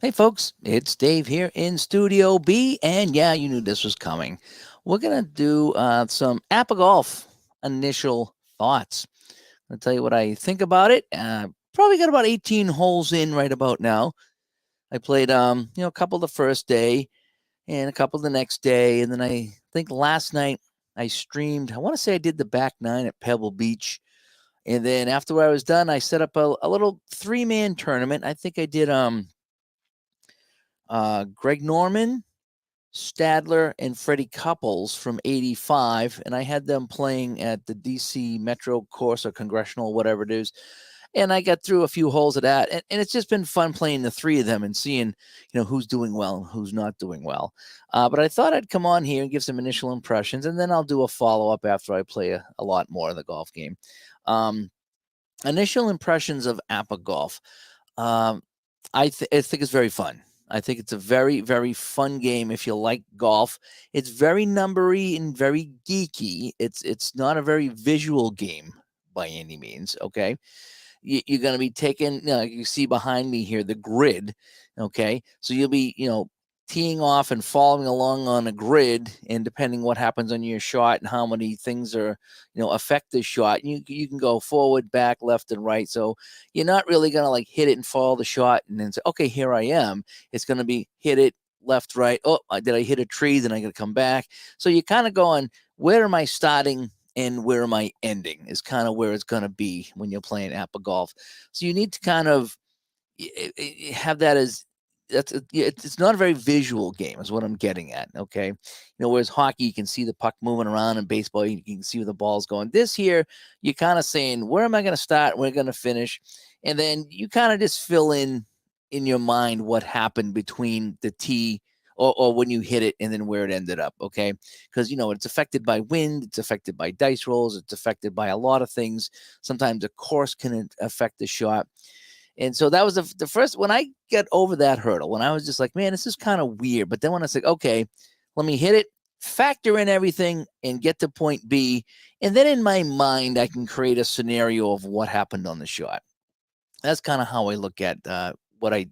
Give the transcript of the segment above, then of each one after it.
Hey, folks, it's Dave here in Studio B, and yeah, you knew this was coming. We're going to do some APBA Golf initial thoughts. I'll tell you what I think about it. Probably got about 18 holes in right about now. I played, a couple the first day and a couple the next day, and then I think last night I streamed. I want to say I did the back nine at Pebble Beach, and then after I was done, I set up a little 3-man tournament. I think I did Greg Norman, Stadler, and Freddie Couples from '85, and I had them playing at the DC Metro course or Congressional, whatever it is. And I got through a few holes of that, and it's just been fun playing the three of them and seeing, who's doing well and who's not doing well. But I thought I'd come on here and give some initial impressions, and then I'll do a follow up after I play a lot more of the golf game. Um, Initial impressions of APA Golf. Um, I think it's very fun. I think it's a very, very fun game if you like golf. It's very numbery and very geeky. It's not a very visual game by any means. Okay, you're going to be taking. You see behind me here the grid. Okay, so you'll be teeing off and following along on a grid, and depending what happens on your shot and how many things are affect the shot, you can go forward, back, left, and right. So you're not really going to like hit it and follow the shot and then say, okay, here I am. It's going to be hit it left, right. Oh, did I hit a tree? Then I got to come back. So you're kind of going, where am I starting and where am I ending is kind of where it's going to be when you're playing APBA Golf. So you need to kind of have that as it's not a very visual game is what I'm getting at. Okay, whereas hockey you can see the puck moving around, and baseball you can see where the ball's going. This here you're kind of saying, where am I going to start, where am I going to finish, and then you kind of just fill in your mind what happened between the tee or when you hit it and then where it ended up. Okay, because it's affected by wind, it's affected by dice rolls, it's affected by a lot of things. Sometimes a course can affect the shot. And so that was the first when I got over that hurdle, when I was just like, man, this is kind of weird. But then when I said, okay, let me hit it, factor in everything, and get to point B. And then in my mind, I can create a scenario of what happened on the shot. That's kind of how I look at what I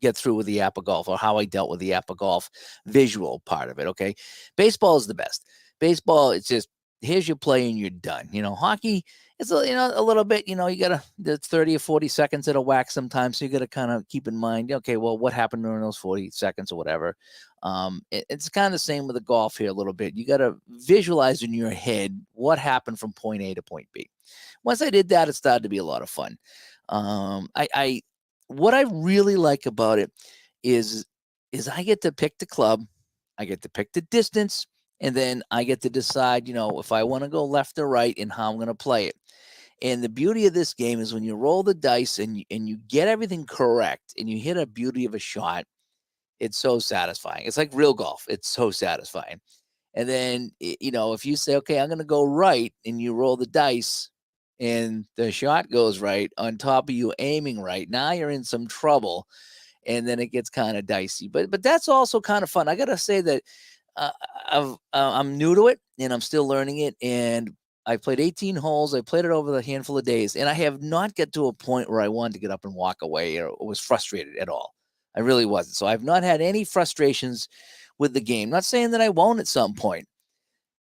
get through with the APBA Golf, or how I dealt with the APBA Golf visual part of it. Okay. Baseball is the best. Baseball, it's just here's your play and you're done. Hockey, it's a little bit, you got the 30 or 40 seconds at a whack sometimes. So you got to kind of keep in mind, okay, well, what happened during those 40 seconds or whatever. It's kind of the same with the golf here a little bit. You got to visualize in your head what happened from point A to point B. Once I did that, it started to be a lot of fun. I what I really like about it is I get to pick the club, I get to pick the distance, and then I get to decide, if I want to go left or right and how I'm going to play it. And the beauty of this game is when you roll the dice and you get everything correct and you hit a beauty of a shot, it's so satisfying. It's like real golf. It's so satisfying. And then, if you say, okay, I'm going to go right, and you roll the dice and the shot goes right on top of you aiming right, now you're in some trouble. And then it gets kind of dicey. But that's also kind of fun. I got to say that uh, I'm new to it and I'm still learning it. And I played 18 holes. I played it over a handful of days, and I have not get to a point where I wanted to get up and walk away or was frustrated at all. I really wasn't. So I've not had any frustrations with the game. Not saying that I won't at some point,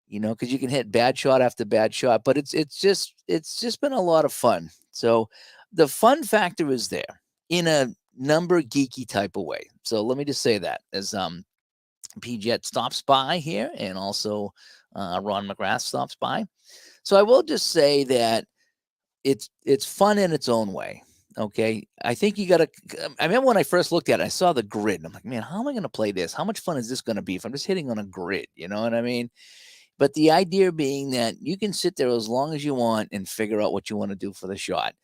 because you can hit bad shot after bad shot, but it's just been a lot of fun. So the fun factor is there in a number geeky type of way. So let me just say that as PJet stops by here, and also Ron McGrath stops by. So I will just say that it's fun in its own way. Okay, I think you got to. I remember when I first looked at it, I saw the grid, and I'm like, man, how am I going to play this? How much fun is this going to be if I'm just hitting on a grid? You know what I mean? But the idea being that you can sit there as long as you want and figure out what you want to do for the shot.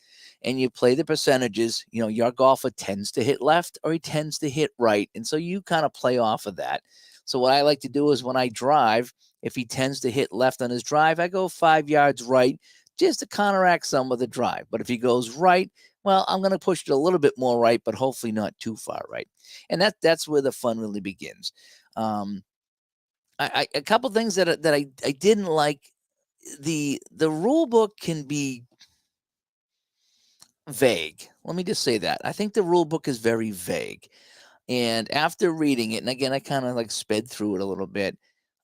And you play the percentages. Your golfer tends to hit left or he tends to hit right. And so you kind of play off of that. So what I like to do is when I drive, if he tends to hit left on his drive, I go 5 yards right just to counteract some of the drive. But if he goes right, well, I'm going to push it a little bit more right, but hopefully not too far right. And that's where the fun really begins. Um, a couple things that I didn't like. The rule book can be vague. Let me just say that. I think the rule book is very vague. And after reading it, and again, I kind of like sped through it a little bit.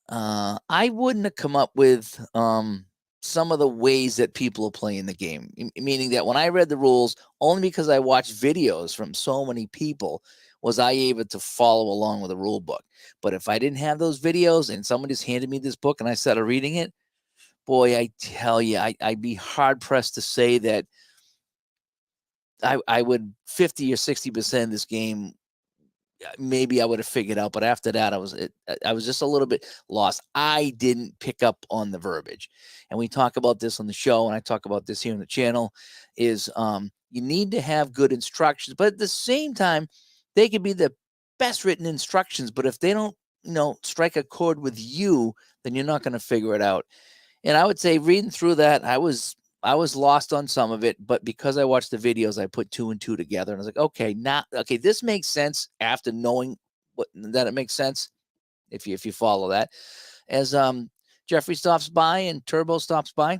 I wouldn't have come up with some of the ways that people are playing the game. Meaning that when I read the rules, only because I watched videos from so many people was I able to follow along with the rule book. But if I didn't have those videos and someone just handed me this book and I started reading it, boy, I tell you, I'd be hard pressed to say that I would 50 or 60% of this game maybe I would have figured out, but after that, I was just a little bit lost. I didn't pick up on the verbiage, and we talk about this on the show, and I talk about this here on the channel. Is you need to have good instructions, but at the same time, they could be the best written instructions, but if they don't, strike a chord with you, then you're not going to figure it out. And I would say reading through that, I was lost on some of it, but because I watched the videos, I put two and two together, and I was like, okay, this makes sense after knowing that it makes sense if you follow that. As Jeffrey stops by and Turbo stops by,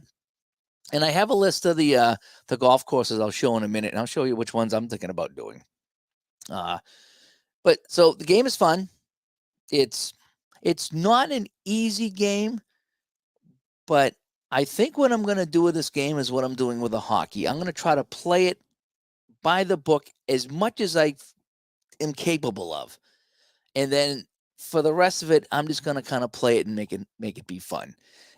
and I have a list of the golf courses I'll show in a minute, and I'll show you which ones I'm thinking about doing. But so the game is fun. It's not an easy game, but I think what I'm going to do with this game is what I'm doing with the hockey. I'm going to try to play it by the book as much as I am capable of. And then for the rest of it, I'm just going to kind of play it and make it be fun.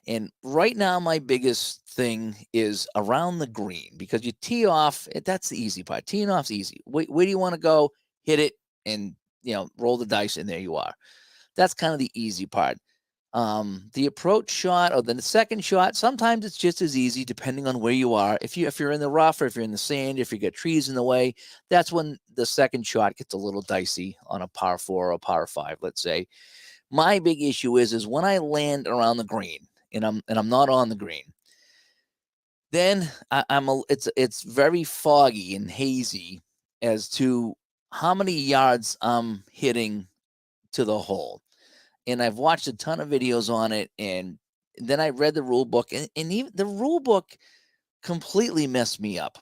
And right now, my biggest thing is around the green, because you tee off. That's the easy part. Teeing off's easy. Where do you want to go? Hit it and, roll the dice, and there you are. That's kind of the easy part. The approach shot or the second shot, sometimes it's just as easy depending on where you are. If you're in the rough, or if you're in the sand, if you got trees in the way, that's when the second shot gets a little dicey on a par 4 or a par 5, let's say. My big issue is when I land around the green and I'm not on the green, then it's very foggy and hazy as to how many yards I'm hitting to the hole. And I've watched a ton of videos on it, and then I read the rule book, and even the rule book completely messed me up.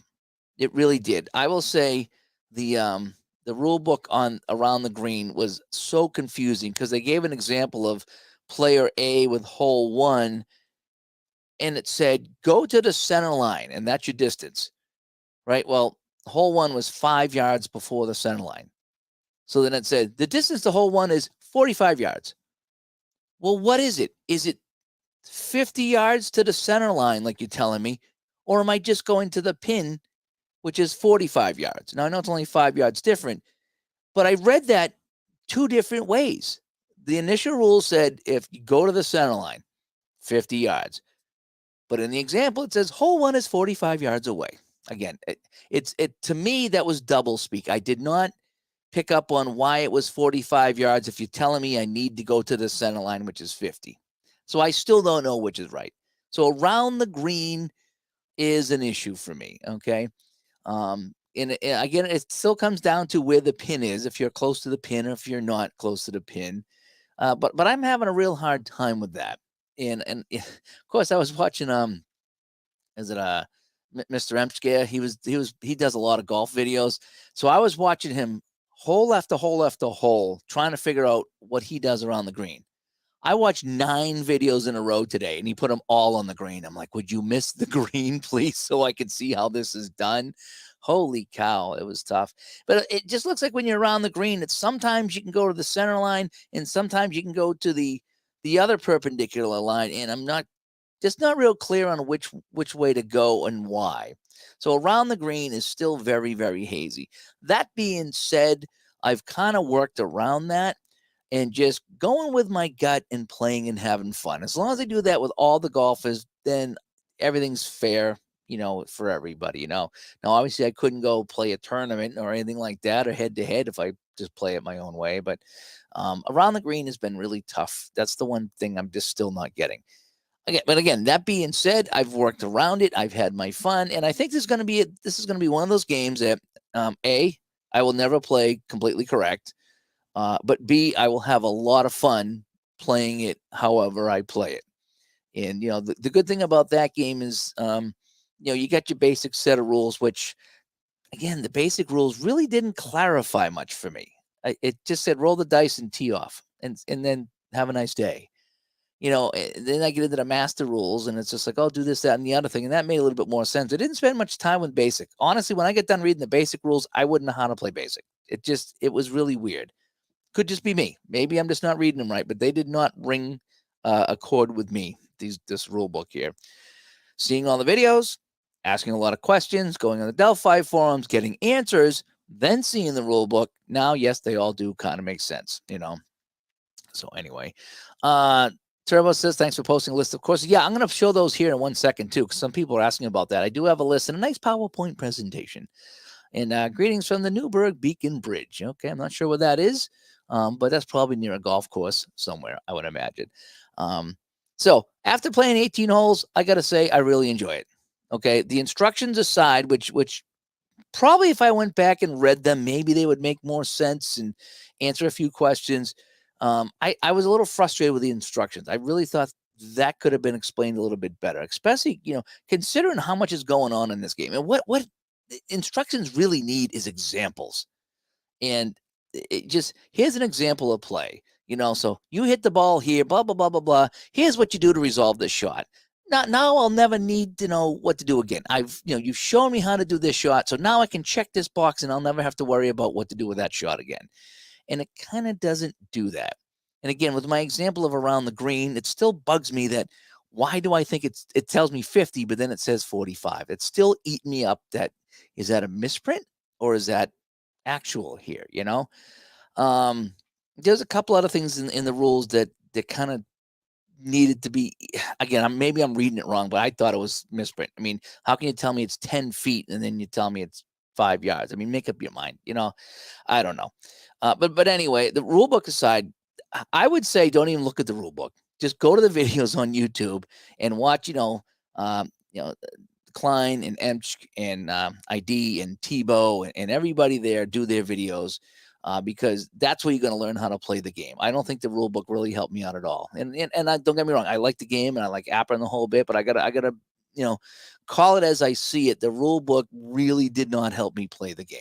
It really did. I will say the rule book on around the green was so confusing, because they gave an example of player A with hole 1, and it said go to the center line, and that's your distance, right? Well, hole 1 was 5 yards before the center line, so then it said the distance to hole 1 is 45 yards. Well, what is it? Is it 50 yards to the center line, like you're telling me, or am I just going to the pin, which is 45 yards? Now, I know it's only 5 yards different, but I read that two different ways. The initial rule said if you go to the center line, 50 yards. But in the example, it says hole 1 is 45 yards away. Again, it to me, that was double speak. I did not pick up on why it was 45 yards if you're telling me I need to go to the center line, which is 50. So I still don't know which is right. So around the green is an issue for me, okay? And again, it still comes down to where the pin is, if you're close to the pin or if you're not close to the pin. But I'm having a real hard time with that. And of course, I was watching is it Mr. Emskia? He does a lot of golf videos. So I was watching him hole after hole after hole, trying to figure out what he does around the green. I watched 9 videos in a row today, and he put them all on the green. I'm like, would you miss the green, please, so I could see how this is done? Holy cow, it was tough. But it just looks like when you're around the green, it's sometimes you can go to the center line, and sometimes you can go to the other perpendicular line, and I'm not real clear on which way to go and why. So around the green is still very, very hazy. That being said, I've kind of worked around that and just going with my gut and playing and having fun. As long as I do that with all the golfers, then everything's fair, for everybody, Now, obviously, I couldn't go play a tournament or anything like that or head to head if I just play it my own way. But around the green has been really tough. That's the one thing I'm just still not getting. Again, that being said, I've worked around it. I've had my fun, and I think this is going to be one of those games that I will never play completely correct, but B, I will have a lot of fun playing it however I play it. And the good thing about that game is you got your basic set of rules, which again, the basic rules really didn't clarify much for me. It just said roll the dice and tee off, and then have a nice day. Then I get into the master rules, and it's just like, oh, do this, that, and the other thing, and that made a little bit more sense. I didn't spend much time with basic. Honestly, when I get done reading the basic rules, I wouldn't know how to play basic. It was really weird. Could just be me. Maybe I'm just not reading them right, but they did not ring a chord with me. This rule book here. Seeing all the videos, asking a lot of questions, going on the Delphi forums, getting answers, then seeing the rule book. Now, yes, they all do kind of make sense, So anyway, Turbo says, thanks for posting a list of courses. Yeah, I'm going to show those here in 1 second, too, because some people are asking about that. I do have a list and a nice PowerPoint presentation. And greetings from the Newburgh Beacon Bridge. Okay, I'm not sure what that is, but that's probably near a golf course somewhere, I would imagine. So after playing 18 holes, I got to say, I really enjoy it. Okay, the instructions aside, which probably if I went back and read them, maybe they would make more sense and answer a few questions. I was a little frustrated with the instructions. I really thought that could have been explained a little bit better, especially, considering how much is going on in this game. And what instructions really need is examples. And it just, here's an example of play, so you hit the ball here, blah, blah, blah, blah, blah. Here's what you do to resolve this shot. Now I'll never need to know what to do again. You've shown me how to do this shot. So now I can check this box and I'll never have to worry about what to do with that shot again. And it kind of doesn't do that. And again, with my example of around the green, it still bugs me that why do I think it tells me 50, but then it says 45? It's still eating me up. Is that a misprint or is that actual here? There's a couple other things in the rules that kind of needed to be, again, maybe I'm reading it wrong, but I thought it was misprint. I mean, how can you tell me it's 10 feet and then you tell me it's 5 yards? I mean, make up your mind, I don't know. But anyway, the rule book aside, I would say don't even look at the rule book. Just go to the videos on YouTube and watch, Klein and Emch and ID and Tebow and everybody there do their videos. Because that's where you're going to learn how to play the game. I don't think the rule book really helped me out at all. And don't get me wrong, I like the game and I like APBA and the whole bit, but I gotta call it as I see it. The rule book really did not help me play the game.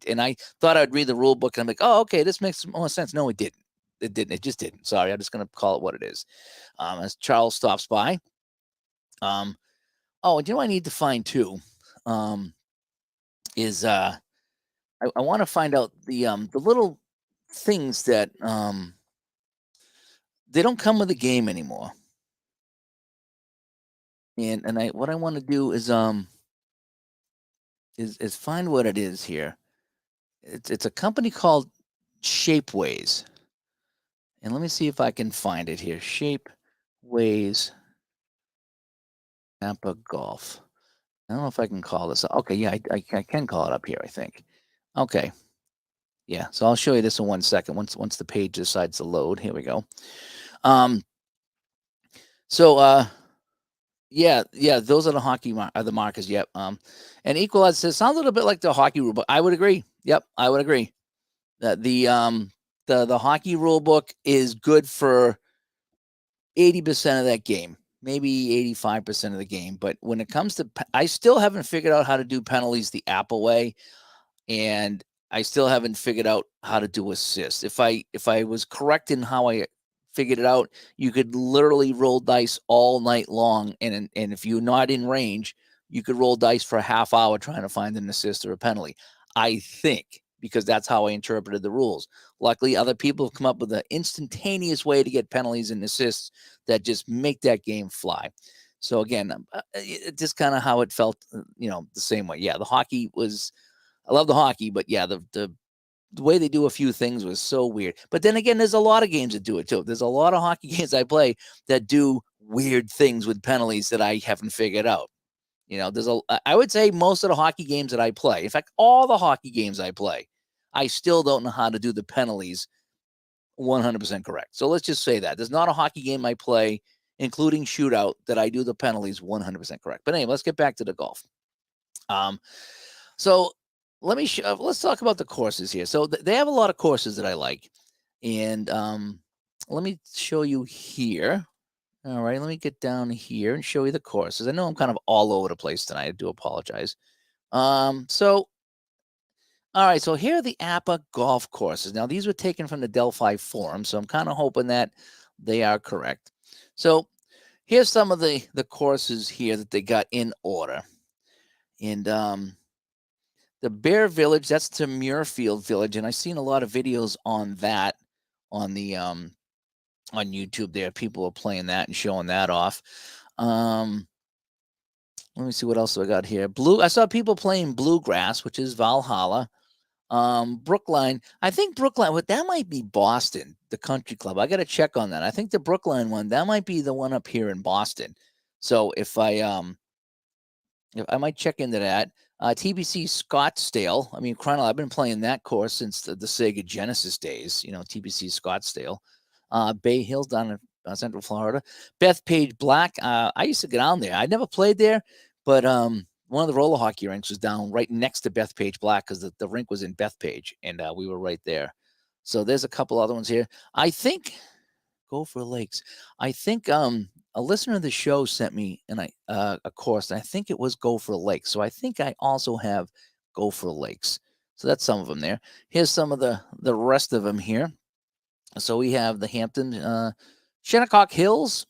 And I thought I'd read the rule book and I'm like, oh, okay, this makes more sense. No, it didn't. It didn't. It just didn't. Sorry, I'm just gonna call it what it is. As Charles stops by. Oh, and I need to find too. Is I want to find out the little things that they don't come with the game anymore. And what I want to do is find what it is here. It's a company called Shapeways. And let me see if I can find it here. Shapeways APBA Golf. I don't know if I can call this. Okay, yeah, I can call it up here, I think. Okay. Yeah, so I'll show you this in 1 second. Once the page decides to load. Here we go. So yeah, those are the hockey the markers. Yep. And Equalize says sounds a little bit like the hockey rule book. I would agree. Yep, I would agree. That the hockey rule book is good for 80% of that game, maybe 85% of the game. But when it comes to, I still haven't figured out how to do penalties the APBA way, and I still haven't figured out how to do assists. If I was correct in how I figured it out, you could literally roll dice all night long, and if you're not in range, you could roll dice for a half hour trying to find an assist or a penalty. I think, because that's how I interpreted the rules. Luckily, other people have come up with an instantaneous way to get penalties and assists that just make that game fly. So again, just kind of how it felt, the same way. Yeah, the hockey was, I love the hockey, but yeah, the way they do a few things was so weird. But then again, there's a lot of games that do it too. There's a lot of hockey games I play that do weird things with penalties that I haven't figured out. I would say most of the hockey games that I play, in fact, all the hockey games I play, I still don't know how to do the penalties 100% correct. So let's just say that there's not a hockey game I play, including shootout, that I do the penalties 100% correct. But anyway, let's get back to the golf. So let's talk about the courses here. So they have a lot of courses that I like, and let me show you here. All right, let me get down here and show you the courses. I know I'm kind of all over the place tonight. I do apologize. So All right, so here are the APBA golf courses. Now, these were taken from the Delphi forum, so I'm kind of hoping that they are correct. So here's some of the courses here that they got in order. And the Bear Village, that's to Muirfield Village, and I've seen a lot of videos on that on the on YouTube. There, people are playing that and showing that off. Let me see what else I got here. I saw people playing Bluegrass, which is Valhalla. Brookline. I think Brookline, but that might be Boston, the country club. I got to check on that. I think the Brookline one, that might be the one up here in Boston. So if I might check into that. TBC Scottsdale. I mean, I've been playing that course since the Sega Genesis days. TBC Scottsdale. Bay Hills down in Central Florida. Bethpage Black. I used to get down there. I never played there, but one of the roller hockey rinks was down right next to Bethpage Black because the rink was in Bethpage, and we were right there. So there's a couple other ones here. I think Gopher Lakes. I think a listener of the show sent me a course, and I think it was Gopher Lakes. So I think I also have Gopher Lakes. So that's some of them there. Here's some of the rest of them here. So we have the Hampton, Shinnecock Hills.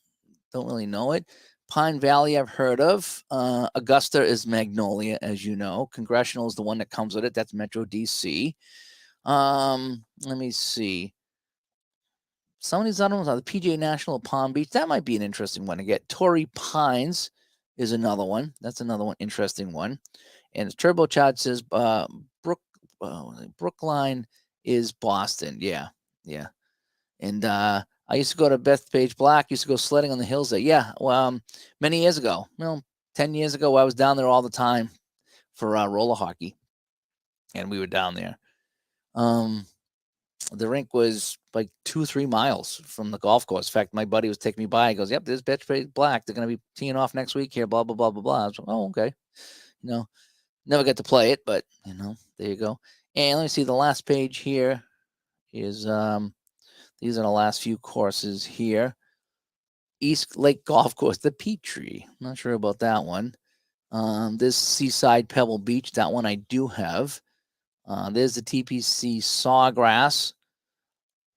Don't really know it. Pine Valley, I've heard of. Augusta is Magnolia, as you know. Congressional is the one that comes with it. That's Metro DC. Let me see. Some of these other ones are the PGA National of Palm Beach. That might be an interesting one to get. Torrey Pines is another one. That's another one, interesting one. And Turbocharged says Brookline is Boston. Yeah. And I used to go to Bethpage Black. Used to go sledding on the hills there. Yeah. Well, many years ago, 10 years ago, I was down there all the time for roller hockey, and we were down there. The rink was like 2-3 miles from the golf course. In fact, my buddy was taking me by. He goes, "Yep, there's Bethpage Black. They're going to be teeing off next week here. Blah blah blah blah blah." I was like, "Oh, okay." Never got to play it, but there you go. And let me see. The last page here is these are the last few courses here. East Lake Golf Course, the Peachtree. Not sure about that one. This Seaside Pebble Beach, that one I do have. There's the TPC Sawgrass.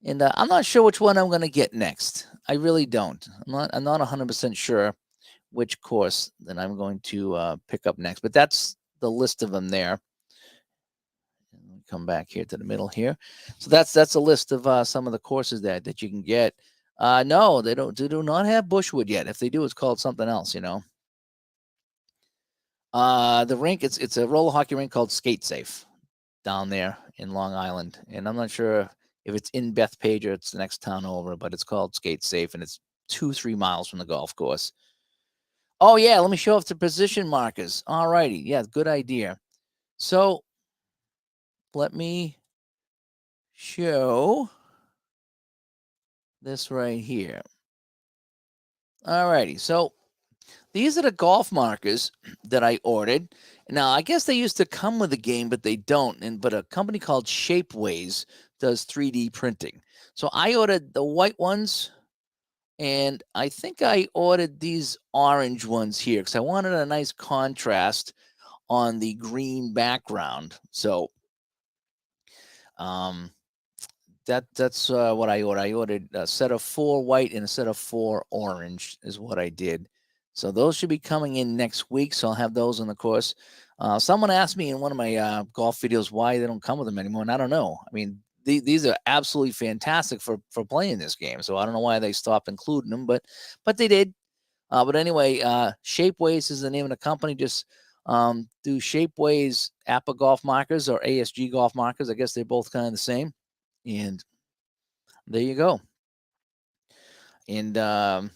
And I'm not sure which one I'm going to get next. I really don't. I'm not 100% sure which course that I'm going to pick up next. But that's the list of them there. Come back here to the middle here. So that's a list of some of the courses that you can get. No, they do not have Bushwood yet. If they do, it's called something else, The rink, it's a roller hockey rink called Skate Safe down there in Long Island. And I'm not sure if it's in Bethpage or it's the next town over, but it's called Skate Safe, and it's 2-3 miles from the golf course. Oh, yeah, let me show off the position markers. All righty. Yeah, good idea. So let me show this right here. All righty. So these are the golf markers that I ordered. Now, I guess they used to come with the game, but they don't. But a company called Shapeways does 3D printing. So I ordered the white ones, and I think I ordered these orange ones here because I wanted a nice contrast on the green background. So that's what I ordered. I ordered a set of 4 white and a set of 4 orange is what I did. So those should be coming in next week. So I'll have those on the course. Someone asked me in one of my golf videos why they don't come with them anymore, and I don't know. I mean, these are absolutely fantastic for playing this game. So I don't know why they stopped including them, but they did. But anyway, Shapeways is the name of the company. Just do Shapeways APBA golf markers or ASG golf markers. I guess they're both kind of the same. And there you go. And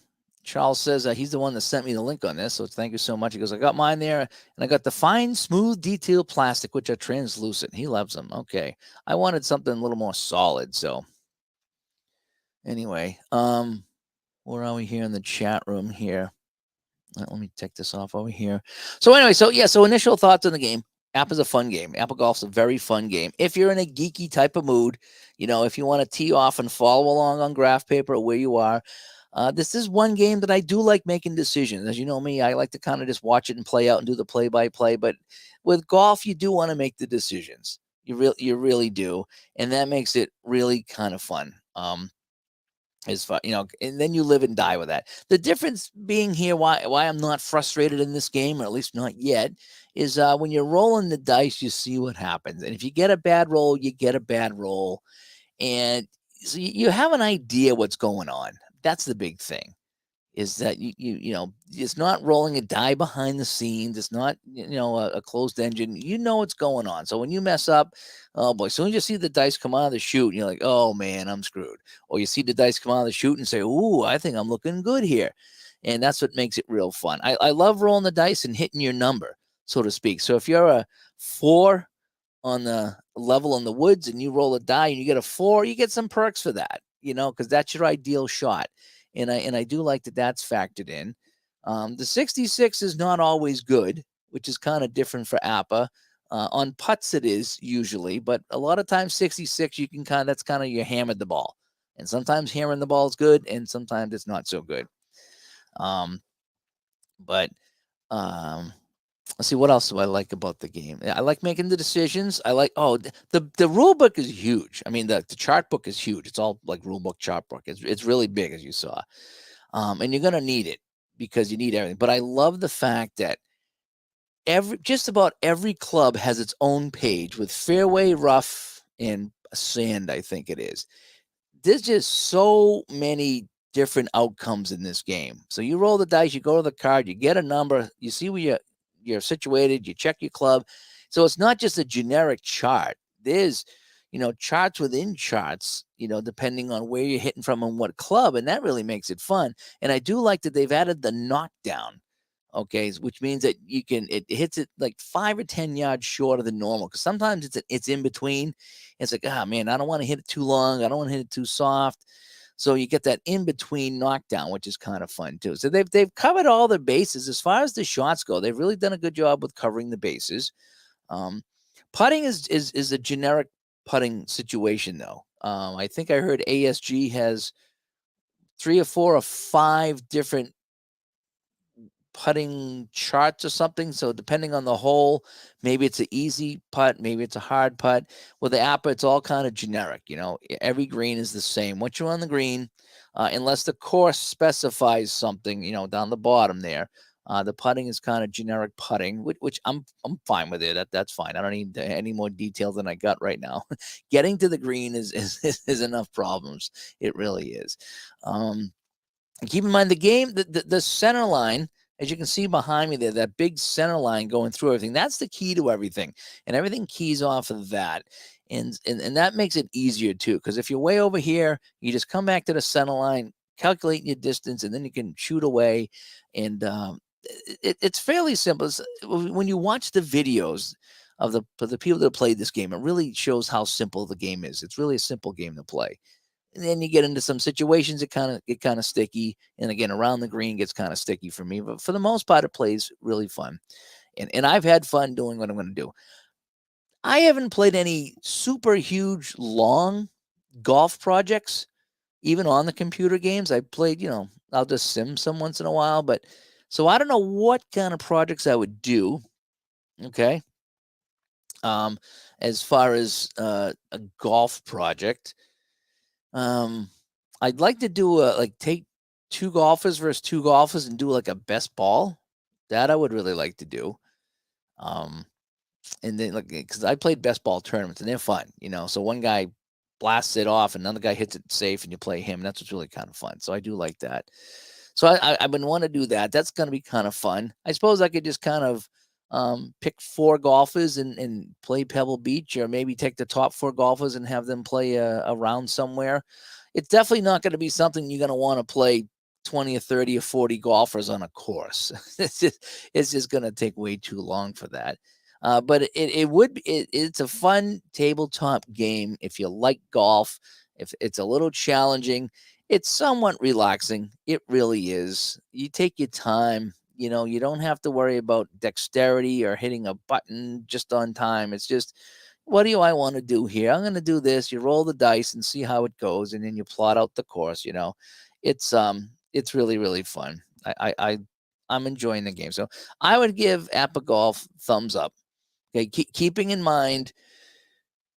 Charles says he's the one that sent me the link on this. So thank you so much. He goes, I got mine there, and I got the fine, smooth, detailed plastic, which are translucent. He loves them. Okay. I wanted something a little more solid. So anyway, where are we here in the chat room here? Let me take this off over here. So anyway, so initial thoughts on the game. APBA is a fun game. APBA Golf's a very fun game. If you're in a geeky type of mood, if you want to tee off and follow along on graph paper or where you are, this is one game that I do like making decisions. As you know me, I like to kind of just watch it and play out and do the play-by-play. But with golf, you do want to make the decisions. You really do, and that makes it really kind of fun. As far and then you live and die with that. The difference being here, why I'm not frustrated in this game, or at least not yet, is when you're rolling the dice, you see what happens, and if you get a bad roll, you get a bad roll, and so you have an idea what's going on. That's the big thing. Is that it's not rolling a die behind the scenes. It's not a closed engine. You know what's going on. So when you mess up, oh boy, as soon as you see the dice come out of the chute, and you're like, oh man, I'm screwed. Or you see the dice come out of the chute and say, ooh, I think I'm looking good here. And that's what makes it real fun. I love rolling the dice and hitting your number, so to speak. So if you're a 4 on the level in the woods and you roll a die and you get a 4, you get some perks for that, because that's your ideal shot. And I do like that that's factored in. The 66 is not always good, which is kind of different for APBA. On putts, it is usually, but a lot of times 66, you can that's kind of you hammered the ball. And sometimes hammering the ball is good, and sometimes it's not so good. But let's see, what else do I like about the game? I like making the decisions. I like the rule book is huge. I mean the chart book is huge. It's all like rule book, chart book. It's really big, as you saw. And you're gonna need it because you need everything. But I love the fact that just about every club has its own page with fairway, rough, and sand, I think it is. There's just so many different outcomes in this game. So you roll the dice, you go to the card, you get a number, you see where you're situated, you check your club. So it's not just a generic chart. There's charts within charts, depending on where you're hitting from and what club, and that really makes it fun. And I do like that they've added the knockdown. Okay, which means that it hits it like 5 or 10 yards shorter than normal, because sometimes it's in between. It's like, man, I don't want to hit it too long, I don't want to hit it too soft. So you get that in between knockdown, which is kind of fun too. So they've covered all their bases as far as the shots go. They've really done a good job with covering the bases. Putting is a generic putting situation though. I think I heard ASG has 3 or 4 or 5 different putting charts or something. So depending on the hole, maybe it's an easy putt, maybe it's a hard putt. With the APBA, it's all kind of generic. Every green is the same. Once you're on the green, unless the course specifies something, down the bottom there, the putting is kind of generic putting, which I'm fine with it. That's fine. I don't need any more detail than I got right now. Getting to the green is enough problems. It really is. Keep in mind the game, the center line, as you can see behind me there, that big center line going through everything, that's the key to everything. And everything keys off of that. And that makes it easier too, because if you're way over here, you just come back to the center line, calculate your distance, and then you can shoot away. And it's fairly simple. When you watch the videos of the people that played this game, it really shows how simple the game is. It's really a simple game to play. And then you get into some situations that get kind of sticky, and again, around the green gets kind of sticky for me. But for the most part, it plays really fun, and I've had fun doing what I'm going to do. I haven't played any super huge long golf projects, even on the computer games. I played, I'll just sim some once in a while, but so I don't know what kind of projects I would do. Okay, as far as a golf project. I'd like to do take 2 golfers versus 2 golfers and do like a best ball. That I would really like to do. And then because I played best ball tournaments and they're fun, So one guy blasts it off, and another guy hits it safe, and you play him. And that's what's really kind of fun. So I do like that. So I've been wanting to do that. That's going to be kind of fun. I suppose I could just kind of pick 4 golfers and play Pebble Beach, or maybe take the top 4 golfers and have them play a round somewhere. It's definitely not going to be something you're going to want to play 20 or 30 or 40 golfers on a course. It's just going to take way too long for that. But it's a fun tabletop game if you like golf. If it's a little challenging, it's somewhat relaxing. It really is. You take your time. You don't have to worry about dexterity or hitting a button just on time. It's just, what do I want to do here? I'm going to do this. You roll the dice and see how it goes, and then you plot out the course. It's really, really fun. I'm enjoying the game. So I would give APBA Golf thumbs up. Okay, keeping in mind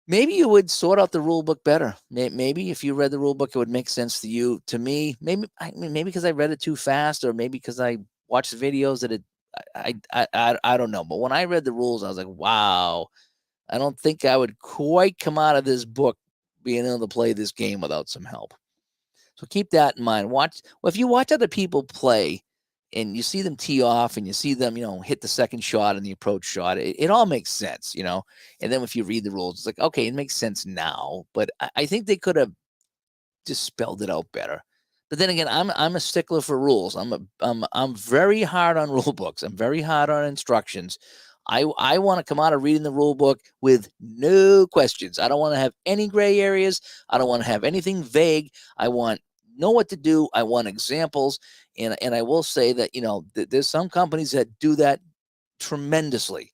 maybe you would sort out the rule book better. Maybe if you read the rule book, it would make sense to you. To me, maybe because I read it too fast, or maybe because I watched the videos that I don't know. But when I read the rules, I was like, wow, I don't think I would quite come out of this book being able to play this game without some help. So keep that in mind. If you watch other people play and you see them tee off and you see them, hit the second shot and the approach shot, it all makes sense. And then if you read the rules, it's like, okay, it makes sense now. But I think they could have just spelled it out better. But then again, I'm a stickler for rules. I'm very hard on rule books. I'm very hard on instructions. I want to come out of reading the rule book with no questions. I don't want to have any gray areas. I don't want to have anything vague. I want know what to do. I want examples. And I will say that, there's some companies that do that tremendously.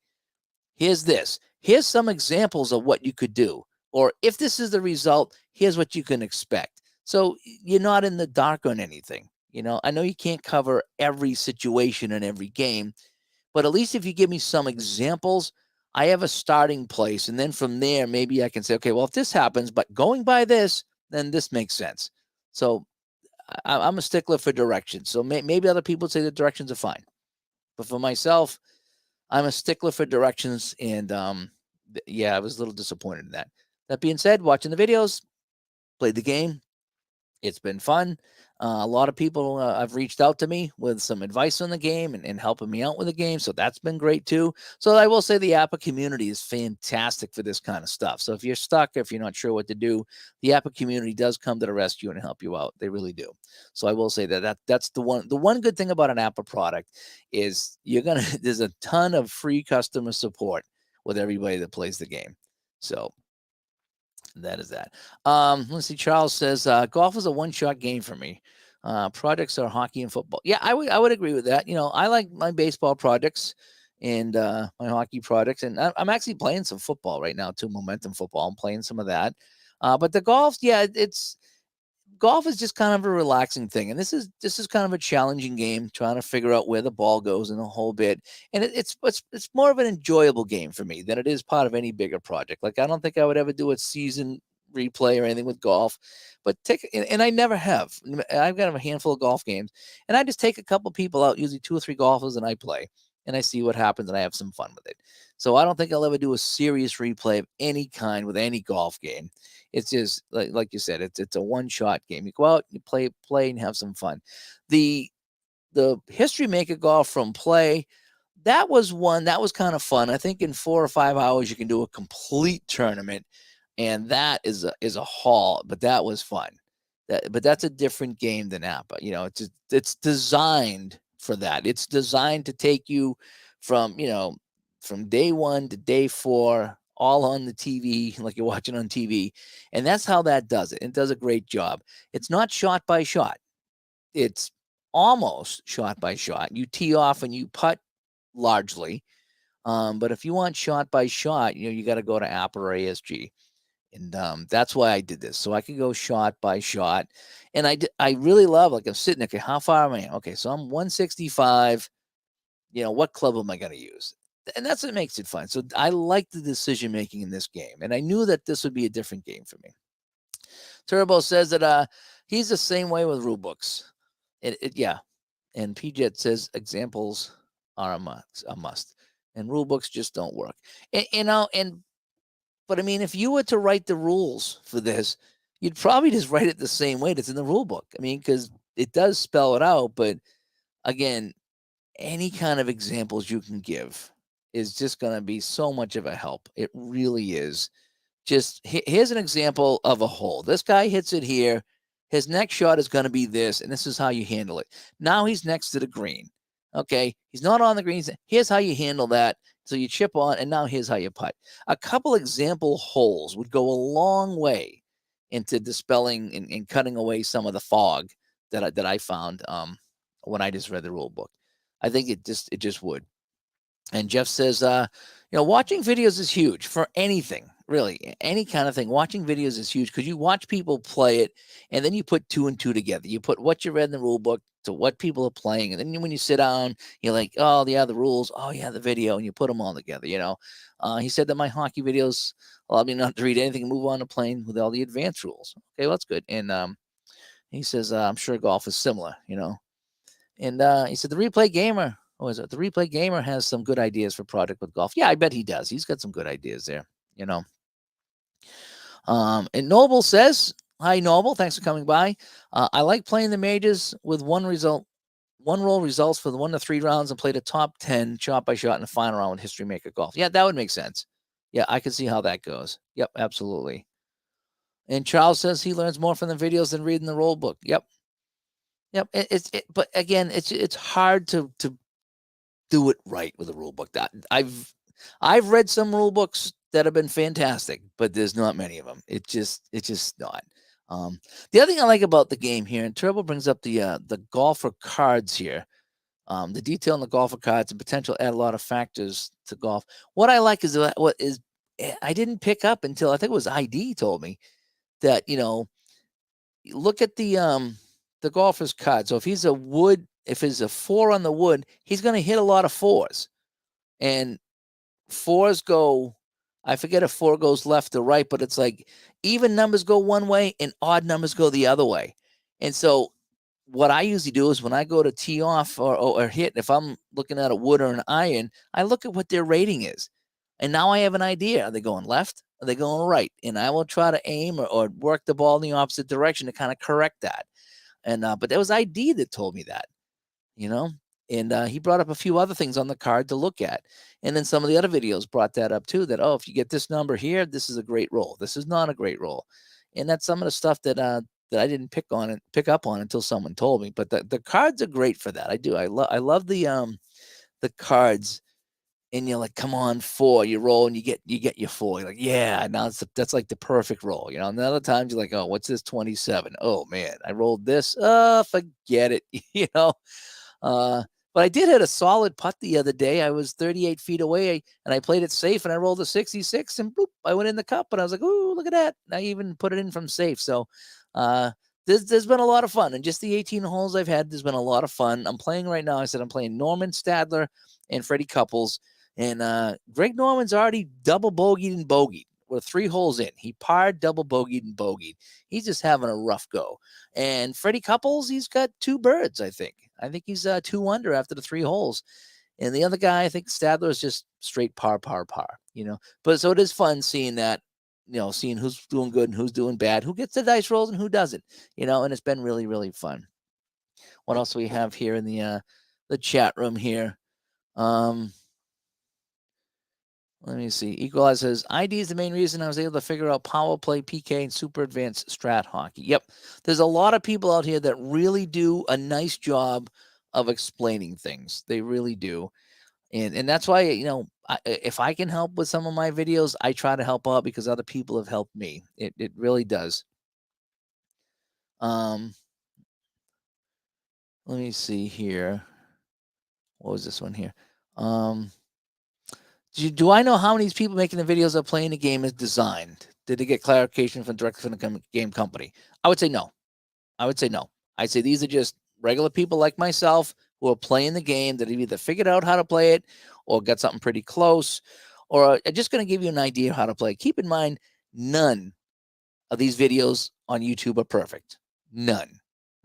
Here's this. Here's some examples of what you could do. Or if this is the result, here's what you can expect. So you're not in the dark on anything. I know you can't cover every situation in every game, but at least if you give me some examples, I have a starting place. And then from there, maybe I can say, okay, well, if this happens, but going by this, then this makes sense. So I'm a stickler for directions. So maybe other people say the directions are fine. But for myself, I'm a stickler for directions. And yeah, I was a little disappointed in that. That being said, watching the videos, played the game. It's been fun. A lot of people have reached out to me with some advice on the game and helping me out with the game. So that's been great too. So I will say the APBA community is fantastic for this kind of stuff. So if you're stuck, if you're not sure what to do, the APBA community does come to the rescue and help you out. They really do. So I will say that's the one good thing about an APBA product is there's a ton of free customer support with everybody that plays the game. So that is that. Let's see. Charles says golf is a one-shot game for me. Projects are hockey and football. Yeah, I would agree with that. I like my baseball projects and my hockey projects, and I'm actually playing some football right now too. Momentum football. I'm playing some of that. But the golf, yeah, golf is just kind of a relaxing thing, and this is kind of a challenging game, trying to figure out where the ball goes in a whole bit, and it's more of an enjoyable game for me than it is part of any bigger project. Like I don't think I would ever do a season replay or anything with golf, but and I never have. I've got a handful of golf games, and I just take a couple people out, usually 2 or 3 golfers, and I play, and I see what happens, and I have some fun with it. So I don't think I'll ever do a serious replay of any kind with any golf game. It's just like you said, it's a one-shot game. You go out, you play, and have some fun. The History Maker Golf from Play, that was kind of fun. I think in 4 or 5 hours you can do a complete tournament, and that is a haul. But that was fun. But that's a different game than APBA. It's designed for that. It's designed to take you from from day 1 to day 4, all on the TV, like you're watching on TV. And that's how that does it. It does a great job. It's not shot by shot. It's almost shot by shot. You tee off and you putt largely. But if you want shot by shot, you got to go to APBA or ASG. And that's why I did this. So I could go shot by shot. And I really love, like I'm sitting, okay, how far am I? Okay, so I'm 165. What club am I going to use? And that's what makes it fun. So I like the decision making in this game. And I knew that this would be a different game for me. Turbo says that he's the same way with rule books. Yeah. And PJet says examples are a must. And rule books just don't work. But I mean, if you were to write the rules for this, you'd probably just write it the same way that's in the rule book. I mean, because it does spell it out. But again, any kind of examples you can give is just going to be so much of a help. It really is. Just here's an example of a hole. This guy hits it here. His next shot is going to be this, and this is how you handle it. Now he's next to the green. Okay, he's not on the green. Here's how you handle that. So you chip on, and now here's how you putt. A couple example holes would go a long way into dispelling and cutting away some of the fog that I found when I just read the rule book. I think it just would. And Jeff says, watching videos is huge for anything, Really, any kind of thing. Watching videos is huge because you watch people play it, and then you put 2 and 2 together. You put what you read in the rule book to what people are playing, and then when you sit down, you're like, "Oh, yeah, the rules. Oh, yeah, the video," and you put them all together. He said that my hockey videos allow me not to read anything and move on to playing with all the advanced rules. Okay, well, that's good. And he says, "I'm sure golf is similar." And he said the replay gamer. What was it? The replay gamer has some good ideas for project with golf. Yeah, I bet he does. He's got some good ideas there. You know. And Noble says, "Hi, Noble. Thanks for coming by. I like playing the majors with one roll results for the 1 to 3 rounds and play the top 10 shot by shot in the final round with History Maker Golf." Yeah, that would make sense. Yeah, I can see how that goes. Yep, absolutely. And Charles says he learns more from the videos than reading the rule book. Yep, yep. But again, it's hard to do it right with a rule book. I've read some rule books that have been fantastic, but there's not many of them. It's just not. The other thing I like about the game here, and Turbo brings up the golfer cards here. The detail in the golfer cards and potential add a lot of factors to golf. What I like is I didn't pick up until I think it was ID told me that look at the golfer's card. So if he's if it's a 4 on the wood, he's going to hit a lot of 4s, and 4s go. I forget if 4 goes left or right, but it's like even numbers go one way and odd numbers go the other way. And so what I usually do is when I go to tee off or hit, if I'm looking at a wood or an iron, I look at what their rating is. And now I have an idea. Are they going left? Are they going right? And I will try to aim or work the ball in the opposite direction to kind of correct that. And but that was ID that told me that, you know. And he brought up a few other things on the card to look at. And then some of the other videos brought that up too, that, oh, if you get this number here, this is a great roll. This is not a great roll. And that's some of the stuff that I didn't pick up on until someone told me. But the cards are great for that. I do. I love the cards. And you're like, come on, 4. You roll and you get your 4. You're like, yeah, now that's like the perfect roll. And other times you're like, oh, what's this 27? Oh man, I rolled this. Forget it. Uh, but I did hit a solid putt the other day. I was 38 feet away and I played it safe and I rolled a 66 and boop, I went in the cup and I was like, ooh, look at that. And I even put it in from safe. So there's been a lot of fun. And just the 18 holes I've had, there's been a lot of fun. I'm playing right now. I said I'm playing Norman Stadler and Freddie Couples. And Greg Norman's already double bogeyed and bogeyed. We're 3 holes in. He parred, double bogeyed, and bogeyed. He's just having a rough go. And Freddie Couples, he's got 2 birds, I think. I think he's 2 under after the 3 holes. And the other guy, I think Stadler is just straight par. But so it is fun seeing that, seeing who's doing good and who's doing bad, who gets the dice rolls and who doesn't, and it's been really, really fun. What else do we have here in the chat room here? Let me see. Equalize says, ID is the main reason I was able to figure out power play, PK, and super advanced strat hockey. Yep. There's a lot of people out here that really do a nice job of explaining things. They really do. And that's why, if I can help with some of my videos, I try to help out because other people have helped me. It really does. Let me see here. What was this one here? Do I know how many people making the videos are playing the game is designed? Did they get clarification directly from the game company? I would say no. I'd say these are just regular people like myself who are playing the game that have either figured out how to play it or got something pretty close or are just going to give you an idea of how to play. Keep in mind, none of these videos on YouTube are perfect. None.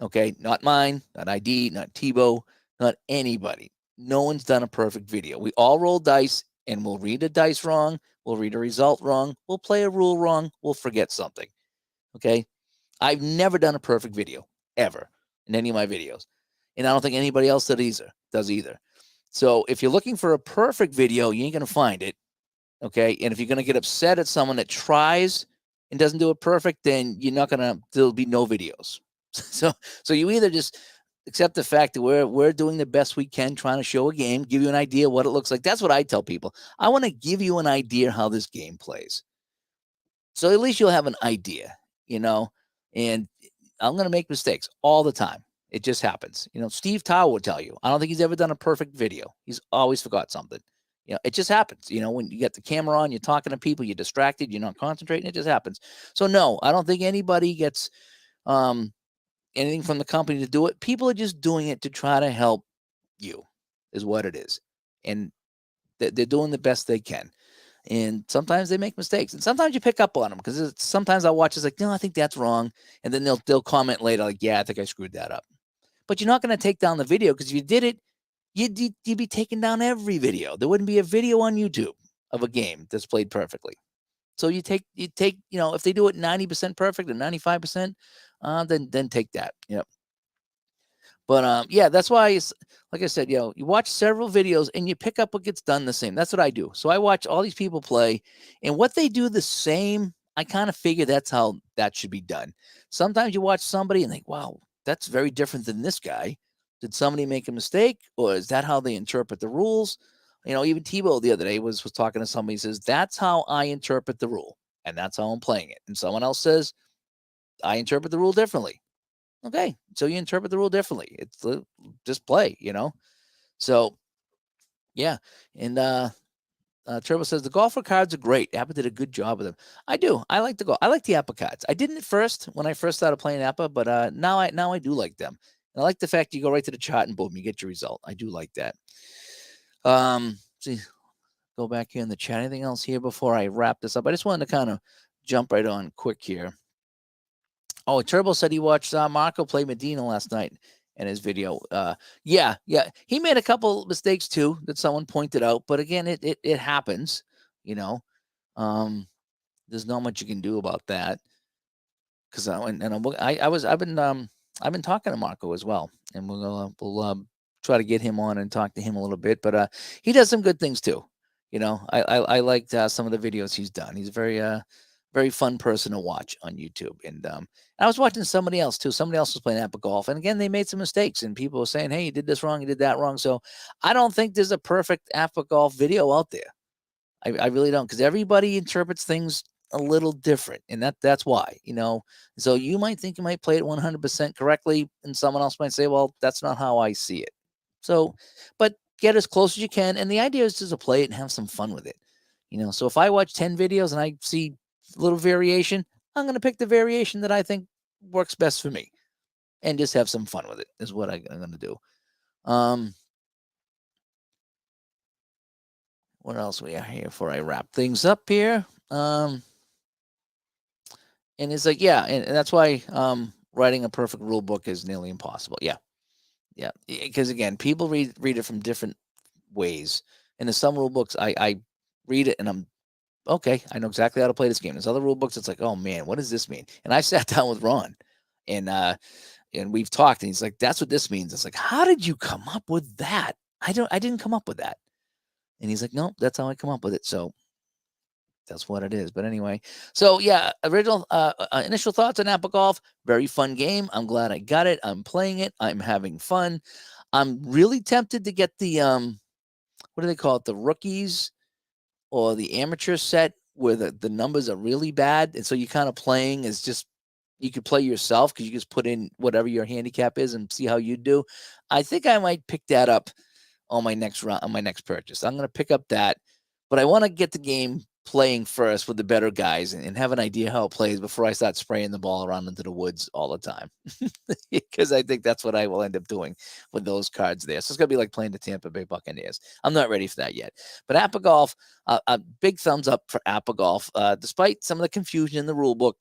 Okay? Not mine, not ID, not Tebow, not anybody. No one's done a perfect video. We all roll dice and we'll read a dice wrong. We'll read a result wrong. We'll play a rule wrong. We'll forget something. Okay? I've never done a perfect video, ever, in any of my videos. And I don't think anybody else does either. So if you're looking for a perfect video, you ain't going to find it. Okay? And if you're going to get upset at someone that tries and doesn't do it perfect, then there'll be no videos. So you either just accept the fact that we're doing the best we can, trying to show a game, give you an idea what it looks like. That's what I tell people. I want to give you an idea how this game plays. So at least you'll have an idea, and I'm going to make mistakes all the time. It just happens. Steve Tower would tell you, I don't think he's ever done a perfect video. He's always forgot something. It just happens. When you get the camera on, you're talking to people, you're distracted, you're not concentrating. It just happens. So no, I don't think anybody gets anything from the company to do it. People are just doing it to try to help you, is what it is, and they're doing the best they can. And sometimes they make mistakes, and sometimes you pick up on them because sometimes I watch. It's like, no, I think that's wrong, and then they'll comment later like, yeah, I think I screwed that up. But you're not going to take down the video, because if you did it, you'd be taking down every video. There wouldn't be a video on YouTube of a game that's played perfectly. So you take if they do it 90% perfect or 95%, then take that. But yeah, that's why like I said, you watch several videos and you pick up what gets done the same. That's what I do. So I watch all these people play, and what they do the same, I kind of figure that's how that should be done. Sometimes you watch somebody and think, wow, that's very different than this guy. Did somebody make a mistake, or is that how they interpret the rules? Even Tebow the other day was talking to somebody. He says, that's how I interpret the rule, and that's how I'm playing it. And someone else says, I interpret the rule differently. Okay, so you interpret the rule differently. It's just play. So yeah, and Turbo says the golfer cards are great. APBA did a good job with them. I do. I like the I like the APBA cards. I didn't at first when I first started playing APBA, but now I do like them. And I like the fact you go right to the chart and boom, you get your result. I do like that. See, go back here in the chat. Anything else here before I wrap this up? I just wanted to kind of jump right on quick here. Oh, Turbo said he watched Marco play Medina last night in his video. Yeah, he made a couple mistakes too that someone pointed out, but again, it happens. There's not much you can do about that, because I've been talking to Marco as well, and we'll try to get him on and talk to him a little bit. But he does some good things too. I liked some of the videos he's done. He's very fun person to watch on YouTube. And I was watching somebody else too. Somebody else was playing APBA Golf, and again, they made some mistakes, and people were saying, "Hey, you did this wrong, you did that wrong." So I don't think there's a perfect APBA Golf video out there. I really don't, because everybody interprets things a little different, and that's why. So you might think you might play it 100% correctly, and someone else might say, "Well, that's not how I see it." So, but get as close as you can, and the idea is just to play it and have some fun with it. So if I watch 10 videos and I see a little variation, I'm going to pick the variation that I think works best for me, and just have some fun with it, is what I'm going to do. What else we have here before I wrap things up here? And it's like, yeah, and that's why writing a perfect rule book is nearly impossible. Yeah, because again, people read it from different ways. And in some rule books, I read it and I'm okay, I know exactly how to play this game. There's other rule books, it's like, oh man, what does this mean? And I sat down with Ron, and we've talked, and he's like, that's what this means. It's like, how did you come up with that? I didn't come up with that. And he's like, no, that's how I come up with it. So that's what it is. But anyway, so yeah, original initial thoughts on APBA Golf. Very fun game. I'm glad I got it. I'm playing it. I'm having fun. I'm really tempted to get the what do they call it? The rookies or the amateur set, where the numbers are really bad, and so you're kind of playing as just, you could play yourself because you just put in whatever your handicap is and see how you do. I think I might pick that up on my next purchase. I'm going to pick up that, but I want to get the game playing first with the better guys and have an idea how it plays before I start spraying the ball around into the woods all the time, because I think that's what I will end up doing with those cards there. So it's going to be like playing the Tampa Bay Buccaneers. I'm not ready for that yet. But APBA Golf, a big thumbs up for APBA Golf, despite some of the confusion in the rule book.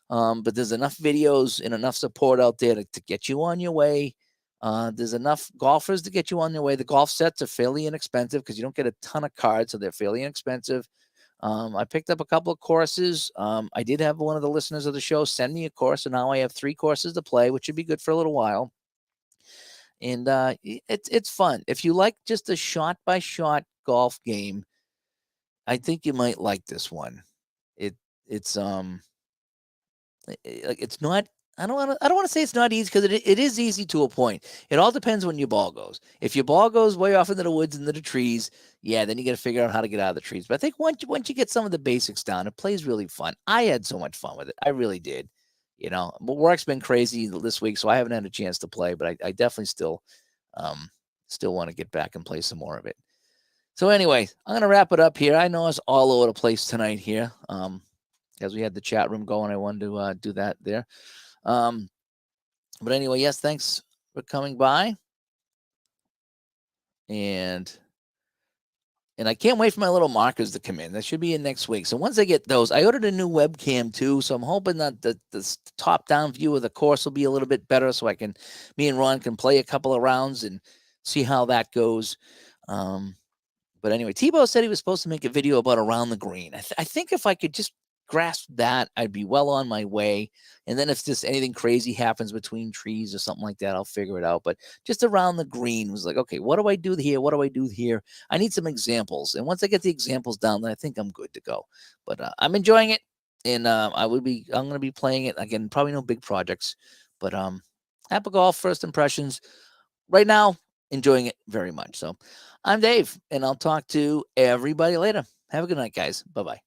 But there's enough videos and enough support out there to get you on your way. There's enough golfers to get you on your way. The golf sets are fairly inexpensive because you don't get a ton of cards, so they're fairly inexpensive. I picked up a couple of courses. I did have one of the listeners of the show send me a course, and now I have 3 courses to play, which should be good for a little while. And it's fun. If you like just a shot by shot golf game, I think you might like this one. It's not. I don't want to say it's not easy, because it is easy to a point. It all depends when your ball goes. If your ball goes way off into the woods, into the trees, yeah, then you got to figure out how to get out of the trees. But I think once you get some of the basics down, it plays really fun. I had so much fun with it. I really did. But work's been crazy this week, so I haven't had a chance to play. But I definitely still want to get back and play some more of it. So anyway, I'm gonna wrap it up here. I know it's all over the place tonight here. As we had the chat room going, I wanted to do that there. But anyway, yes, thanks for coming by. And I can't wait for my little markers to come in. That should be in next week. So once I get those, I ordered a new webcam too. So I'm hoping that the top down view of the course will be a little bit better, so me and Ron can play a couple of rounds and see how that goes. But anyway, Tebow said he was supposed to make a video about around the green. I think if I could just grasp that, I'd be well on my way. And then if just anything crazy happens between trees or something like that, I'll figure it out. But just around the green was like, okay, what do I do here? What do I do here? I need some examples. And once I get the examples down, then I think I'm good to go. But I'm enjoying it. And I'm going to be playing it again, probably no big projects, but APBA Golf first impressions right now, enjoying it very much. So I'm Dave, and I'll talk to everybody later. Have a good night, guys. Bye-bye.